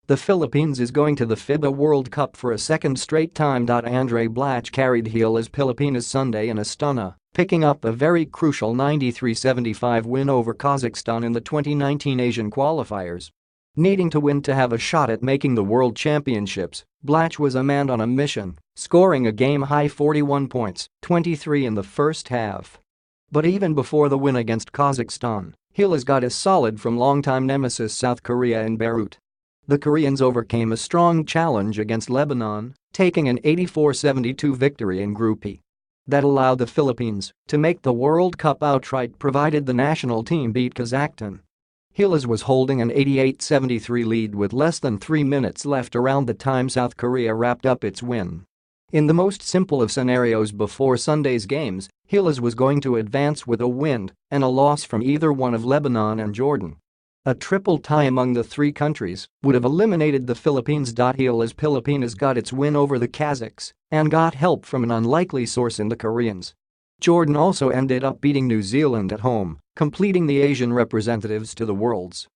The Philippines is going to the FIBA World Cup for a second straight time. Andray Blatche carried Gilas Pilipinas Sunday in Astana, picking up a very crucial 93-75 win over Kazakhstan in the 2019 Asian Qualifiers. Needing to win to have a shot at making the World Championships, Blatche was a man on a mission, scoring a game-high 41 points, 23 in the first half. But even before the win against Kazakhstan, Gilas got a solid from longtime nemesis South Korea in Beirut. The Koreans overcame a strong challenge against Lebanon, taking an 84-72 victory in Group E. That allowed the Philippines to make the World Cup outright provided the national team beat Kazakhstan. Gilas was holding an 88-73 lead with less than 3 minutes left around the time South Korea wrapped up its win. In the most simple of scenarios before Sunday's games, Gilas was going to advance with a win and a loss from either one of Lebanon and Jordan. A triple tie among the three countries would have eliminated the Philippines. Gilas Pilipinas got its win over the Kazakhs and got help from an unlikely source in the Koreans. Jordan also ended up beating New Zealand at home, completing the Asian representatives to the Worlds.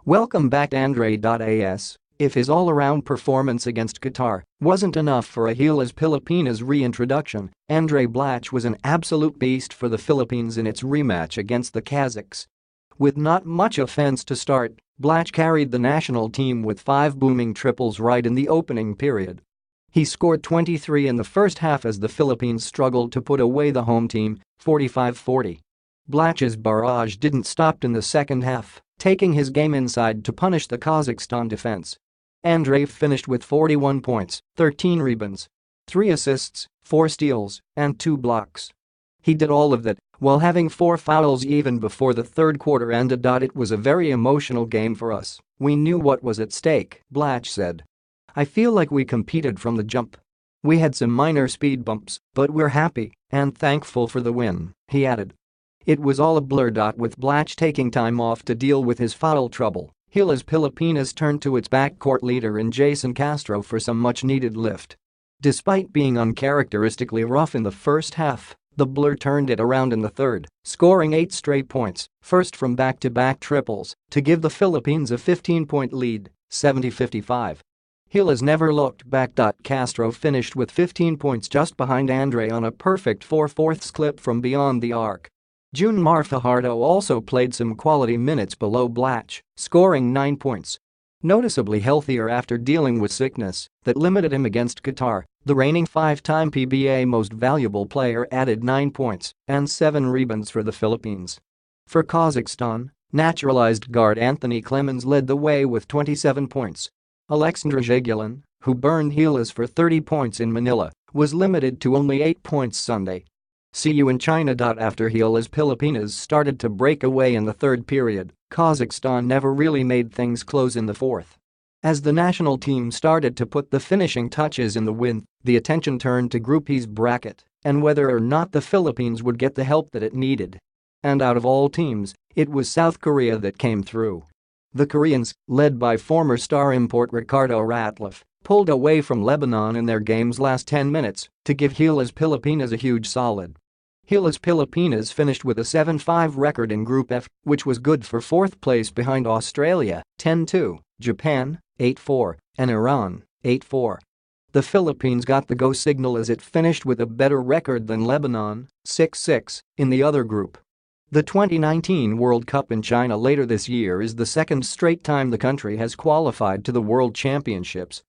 Welcome back. Andray. If his all-around performance against Qatar wasn't enough for a Gilas Pilipinas reintroduction, Andray Blatche was an absolute beast for the Philippines in its rematch against the Kazakhs. With not much offense to start, Blatche carried the national team with 5 booming triples right in the opening period. He scored 23 in the first half as the Philippines struggled to put away the home team, 45-40. Blatche's barrage didn't stop in the second half, taking his game inside to punish the Kazakhstan defense. Andray finished with 41 points, 13 rebounds, 3 assists, 4 steals, and 2 blocks. He did all of that while having 4 fouls even before the third quarter ended. It was a very emotional game for us. We knew what was at stake, Blatche said. I feel like we competed from the jump. We had some minor speed bumps, but we're happy and thankful for the win, he added. It was all a blur. With Blatche taking time off to deal with his foul trouble, Gilas Pilipinas turned to its backcourt leader in Jason Castro for some much-needed lift. Despite being uncharacteristically rough in the first half, the Blur turned it around in the third, scoring 8 straight points, first from back-to-back triples, to give the Philippines a 15-point lead, 70-55. Gilas never looked back. Castro finished with 15 points just behind Andray on a perfect 4/4 clip from beyond the arc. Junmar Fajardo also played some quality minutes below Blatche, scoring 9 points. Noticeably healthier after dealing with sickness that limited him against Qatar, the reigning 5-time PBA Most Valuable Player added 9 points and 7 rebounds for the Philippines. For Kazakhstan, naturalized guard Anthony Clemens led the way with 27 points. Alexandre Jagiellon, who burned Gilas for 30 points in Manila, was limited to only 8 points Sunday. See you in China. After Gilas Pilipinas started to break away in the third period, Kazakhstan never really made things close in the fourth. As the national team started to put the finishing touches in the win, the attention turned to Group E's bracket and whether or not the Philippines would get the help that it needed. And out of all teams, it was South Korea that came through. The Koreans, led by former star import Ricardo Ratliff, pulled away from Lebanon in their game's last 10 minutes to give Gilas Pilipinas a huge solid. Gilas Pilipinas finished with a 7-5 record in Group F, which was good for 4th place behind Australia, 10-2, Japan, 8-4, and Iran, 8-4. The Philippines got the go signal as it finished with a better record than Lebanon, 6-6, in the other group. The 2019 World Cup in China later this year is the second straight time the country has qualified to the World Championships.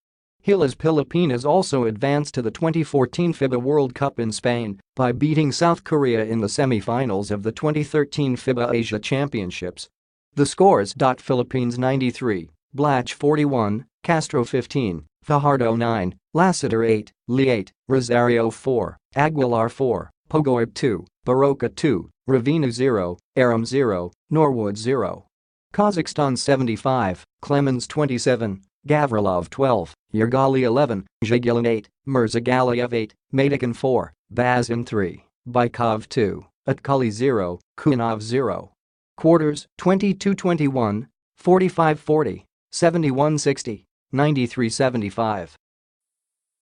Gilas Pilipinas also advanced to the 2014 FIBA World Cup in Spain by beating South Korea in the semi-finals of the 2013 FIBA Asia Championships. The scores: Philippines 93, Blatche 41, Castro 15, Fajardo 9, Lassiter 8, Lee 8, Rosario 4, Aguilar 4, Pogoib 2, Baroka 2, Ravina 0, Aram 0, Norwood 0. Kazakhstan 75, Clemens 27, Gavrilov 12, Yergali 11, Jagiellon 8, Mirzagaliev 8, Madikin 4, Bazin 3, Baikov 2, Atkali 0, Kunov 0. Quarters: 22-21, 45-40, 71-60, 93-75.